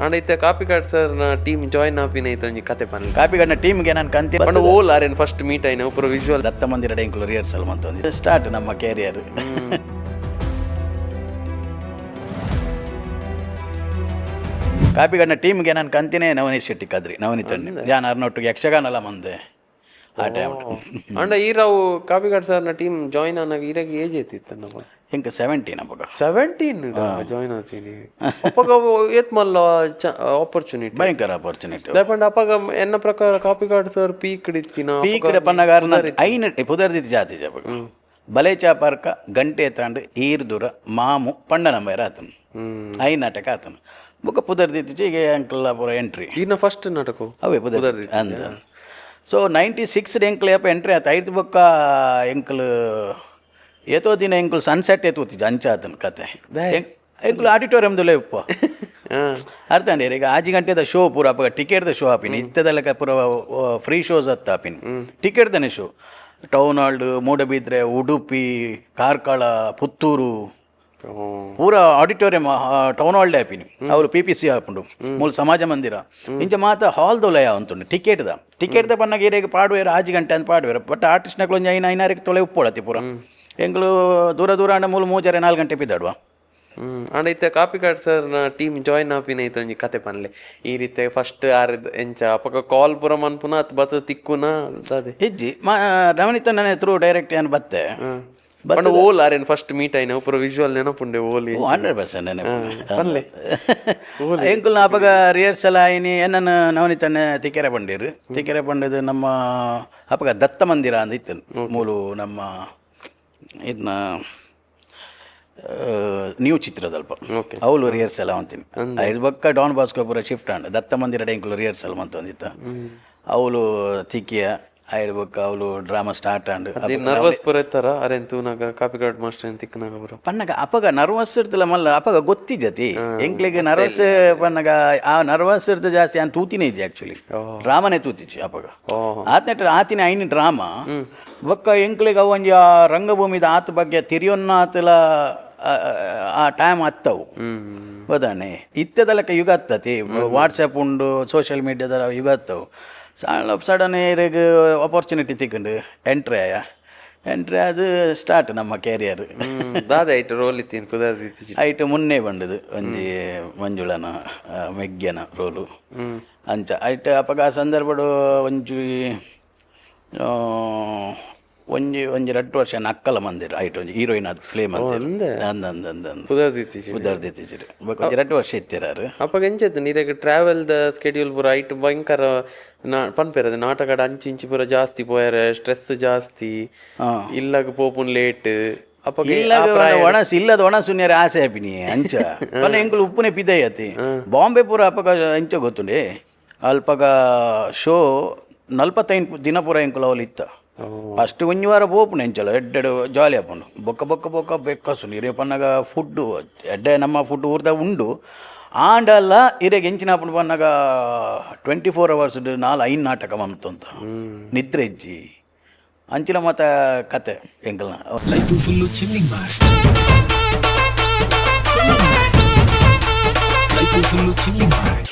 ಅಂಡೈತೆ Kapikad sir team join ಆಪಿನೈತೆ ಒಂಜಿ ಕತೆ ಪನ್ಲಿ ಕಾಪಿ ಕಾರ್ಡ್ನ ಟೀಮ್ಗೆ ನಾನು ಕಂತಿ ಪಂಡ ಓಲ್ ಆರೇನು ಫಸ್ಟ್ ಮೀಟ್ ಆಯ್ನ ಒಬ್ಬರು ವಿಜುವಲ್ ದತ್ತ ಮಂದಿರ ಇಂಕ್ಲು ರಿಹರ್ಸಲ್ ಮಂತೊಂದು ಸ್ಟಾರ್ಟ್ ನಮ್ಮ ಕ್ಯಾರಿಯರ್. ಕಾಪಿ ಕಾರ್ಡ್ನ ಟೀಮ್ಗೆ ನಾನು ಕಂತಿನೇ ನವನೀತ್ ಶೆಟ್ಟಿ ಕದ್ರಿ ನವನೀತ್ ಜಾನ್ ಅರ್ನೊಟ್ಟಿಗೆ ಯಕ್ಷಗಾನಲ್ಲ ಮಂದೆ ಆ ಟೈಮ್ ಅಂಡ ಈರಾವು ಕಾಪಿ ಕಾರ್ಡ್ ಸರ್ನ ಟೀಮ್ ಜಾಯಿನ್ ಆನಾಗ ಈರಾಗ ಏಜ್ ಐತಿತ್ತು ನಮ್ಮ ಇಂಕ 17 ಅಪ್ಪಗ 17 ಜಾಯಿನ್ ಆತೀನಿ ಅಪ್ಪಗ ಏತ್ ಮಲ್ಲ ಆಪರ್ಚುನಿಟಿ ಭಯಂಕರ ಆಪರ್ಚುನಿಟಿ ದಯಪಂಡ ಅಪ್ಪಗ ಎನ್ನ ಪ್ರಕಾರ ಕಾಪಿ ಕಾರ್ಡ್ ಸರ್ ಪೀಕ್ ಇಡಿತ್ತಿನ ಪೀಕ್ ಪನ್ನಗಾರ ಐನ ಪುದರ್ದಿತ್ತು ಜಾತಿ ಜಪಗ ಬಲೆ ಚಾಪಾರ್ಕ ಗಂಟೆ ತಾಂಡು ಈರ್ ದೂರ ಮಾಮು ಪಂಡ ನಂಬರ್ ಆತನು ಐ ನಾಟಕ ಆತನು ಬೊಕ್ಕ ಪುದರ್ದಿತ್ತು ಈಗ ಅಂಕಲ್ ಪೂರ ಎಂಟ್ರಿ ಇನ್ನ ಫಸ್ಟ್ ನಾಟಕ ಅವೇ ಪುದರ್ದಿ ಅಂದ. ಸೊ 96 ಎಂಕ್ಲು ಯಪ್ಪ ಎಂಟ್ರಿ ಆಯ್ತು ಐದು ಬೊಕ್ಕ ಎಂಕ್ಲು ಏತೋ ದಿನ ಎಂಕ್ಲು ಸನ್ಸೆಟ್ ಏತೂತಿದ್ದು ಅಂಚ ಆತನ ಕತೆ ಎಂಕ್ಲು ಆಡಿಟೋರಿಯಮ್ದಲ್ಲೇ ಉಪ್ಪ ಅರ್ಥ ಅಂಡೇರಿ ಈಗ 6 ಗಂಟೆದ ಶೋ ಪೂರ ಅಪ್ಪ ಟಿಕೆಟ್ದ ಶೋ ಆಪಿನಿ ಇತ್ತದೆಲ್ಲ ಪೂರ ಫ್ರೀ ಶೋಸ್ ಹತ್ತ ಆಪಿನಿ ಟಿಕೆಟ್ದನೇ show town hall Moodbidri Udupi Karkala Puttur ಪೂರ ಆಡಿಟೋರಿಯಂ ಟೌನ್ ಹಾಲ್ಡೇ ಆಪಿನಿ ಅವರು PPC ಹಾಕೊಂಡು ಮೂಲ ಸಮಾಜ ಮಂದಿರ ಇಂಚ ಮಾತ ಹಾಲ್ದು ಲಯ ಅಂತುಂಡು ಟಿಕೆಟ್ದ ಪನ್ನಗ ಏರಿಯಾಗ ಪಾಡುವೇರು 6 ಗಂಟೆ ಅಂತ ಪಾಡುವೇರು ಬಟ್ ಆರ್ಟಿಸ್ಟ್ನಗಳು ಒಂದು ಐನಾರಿಗೆ ತೊಲೆ ಉಪ್ಪೊಳತಿ ಪೂರ ಎಂಗ್ಲು ದೂರ ಅಂಡ ಮೂಲ 3-4 ಗಂಟೆ ಬಿದ್ದಾಡುವ ಅಂಡೈತೆ ಕಾಪಿ ಕಾರ್ಡ್ ಸರ್ನ ಟೀಮ್ ಜಾಯಿನ್ ಆಪಿನೈತೆ ಒಂಜಿ ಕತೆ ಪನ್ಲೆ ಈ ರೀತಿ ಫಸ್ಟ್ ಆರಿದ ಎಂಚ ಅಪಕ ಕಾಲ್ ಪೂರ ಮನ್ಪುನ ಅತ್ ಬತ್ತ ತಿಕ್ಕುನ ಅದೇ ಹೆಜ್ಜಿ ನವನೀತ ನನ್ನ ಹೆಸರು ಡೈರೆಕ್ಟ್ ಏನು ಬತ್ತೆ ಪಂಡ ಓಲ್ ಆರೇನು ಫಸ್ಟ್ ಮೀಟ್ ಆಯ್ನ ಒಬ್ಬರು ವಿಜುವಲ್ ನೆನಪುಂಡೆ ಓಲಿ 100% ನೆನಪುಂಡೆ ಎಂಕುಲ್ನ ಅಪಗ ರಿಹರ್ಸಲ್ ಆಯ್ನಿ ಏನನ್ನ ನವನೀತನ್ನ ತಿಕೆರೆ ಬಂಡಿದ್ದು ನಮ್ಮ ಅಪಗ ದತ್ತ ಮಂದಿರ ಅಂತ ಇತ್ತು ಮೂಲು ನಮ್ಮ ಇದನ್ನ ನ್ಯೂ ಚಿತ್ರದಲ್ಪ ಅವಳು ರಿಹರ್ಸಲ್ ಅಂತೀನಿ ಐದು ಬೊಕ್ಕ ಡಾನ್ ಬಾಸ್ಕೋ ಪೂರ ಶಿಫ್ಟ್ ಅಂಡ್ ದತ್ತ ಮಂದಿರ ಎಂಕುಲು ರಿಹರ್ಸಲ್ ಮಂತೊಂದಿತ್ತ ಅವಳು ತಿಕ್ಕಿಯ ಐದು ಬೊಕ್ಕ ಅವಳು ಡ್ರಾಮಾ ಸ್ಟಾರ್ಟ್ ಅಂಡ್ ನರ್ವಸ್ ಪೂರ ಇತ್ತಾರ ಅರೆನ್ ತೂನಾಗ ಕಾಪಿ ಕಾರ್ಡ್ ಮಾಸ್ಟರ್ ಅಂತ ತಿಕ್ಕನಾಗ ಬರೋ ಪನ್ನಗ ಅಪಗ ನರ್ವಸ್ ಇರ್ತಲ್ಲ ಮಲ್ಲ ಅಪಗ ಗೊತ್ತಿಜತಿ ಎಂಕ್ಲಿಗೆ ನರ್ವಸ್ ಪನ್ನಗ ಆ ನರ್ವಸ್ ಇರ್ತ ಜಾಸ್ತಿ ಅಂತ ತೂತಿನೇ ಇಜ್ಜಿ ಆಕ್ಚುಲಿ ಡ್ರಾಮಾನೇ ತೂತಿಚ್ಚಿ ಅಪಗ ಆತ್ನೆಟ್ ಆತಿನ ಐನಿ ಡ್ರಾಮಾ ಬೊಕ್ಕ ಎಂಕ್ಲಿಗೆ ಅವು ಒಂಜಿ ಆ ರಂಗಭೂಮಿದ ಆತ ಬಗ್ಗೆ ತಿರಿಯೊನ್ನ ಆತಲ ಆ ಟೈಮ್ ಹತ್ತವು ಬದಾನೆ ಇತ್ತದಲ್ಲಕ ಯುಗ ಹತ್ತತಿ ವಾಟ್ಸಪ್ ಉಂಡು ಸೋಷಿಯಲ್ ಮೀಡಿಯಾದ ಯುಗ ಹತ್ತವು ಸಡನ್ ಇರಗ ಆಪರ್ಚುನಿಟಿ ತಿಕ್ಕೊಂಡು ಎಂಟ್ರಿ ಅದು ಸ್ಟಾರ್ಟ್ ನಮ್ಮ ಕ್ಯಾರಿಯರ್ ದಾದಾಯ್ತು ರೋಲ್ ಇತ್ತೀನಿ ಕುದಾರ್ದಿ ಐಟು ಮುನ್ನೆ ಬಂಡದು ಒಂಜಿ ಮಂಜುಳನ ಮೆಗ್ಗ್ಯನ ರೋಲು ಅಂಚ ಐಟ್ ಅಪಗ ಸಂದರ್ಭಡು ಒಂಜಿ 2 ವರ್ಷ ನಕ್ಕಲ ಮಂದಿರ ಐಟ್ ಒಂಜಿ ಹೀರೋಯಿನ್ ಅದು ಪ್ಲೇ ಮಂದಿರ ಉದಾರ್ದಿತ್ತೀಚಿರು 2 ವರ್ಷ ಇತ್ತಿರಾರು ಅಪ್ಪಾಗ ಎಂಚೈತೆ ನೀರಾಗ ಟ್ರಾವೆಲ್ದ ಸ್ಕೆಡ್ಯೂಲ್ ಪೂರ ಐಟ್ ಭಯಂಕರ ಪನ್ಪೇರದು ನಾಟಕಡ ಇಂಚಿ ಪೂರ ಜಾಸ್ತಿ ಪೋಯಾರ ಸ್ಟ್ರೆಸ್ ಜಾಸ್ತಿ ಇಲ್ಲಾಗ ಪೋಪುನ್ ಲೇಟ್ ಒಣಸ್ ಇಲ್ಲದ ಒಣಸುನ್ಯಾರ ಆಸೆ ಆಪಿನಿ ಅಂಚ ಪನ್ನ ಎಂಕುಲು ಉಪ್ಪುನೆ ಪಿದಯತಿ ಬಾಂಬೆ ಪೂರ ಅಪ್ಪಗ ಇಂಚ ಗೊತ್ತುಂಡೆ ಅಲ್ಪಗ ಶೋ 45 ದಿನ ಪೂರ ಎಂಕುಲು ಅವಳು ಇತ್ತ ಫಸ್ಟ್ ಒಂಜಿ ವಾರ ಪೋಪುನ ಎಂಚಲ ಎಡ್ಡೆಡು ಜಾಲಿ ಆಪುಂಡು ಬೊಕ್ಕ ಬೆಕ್ಕಸು ನೀರೇ ಪನ್ನಗ ಫುಡ್ಡು ಎಡ್ಡೆ ನಮ್ಮ ಫುಡ್ ಊರ್ದಾಗ ಉಂಡು ಆಂಡಲ್ಲ ಇರೆಗೆ ಎಂಚಿನ ಆಪುಂಡು ಪನ್ನಗ 24 hours 4-5 ನಾಟಕ ಮಮ್ತಂತ ನಿದ್ರೆ ಇಜ್ಜಿ ಅಂಚಿನ ಮತ ಕತೆ ಎಂಕಲ್ನ ಲೈಫ್ ಫುಲ್ಲು ಚಿಲ್ಲಿಂಗ್ ಮಾಡಿ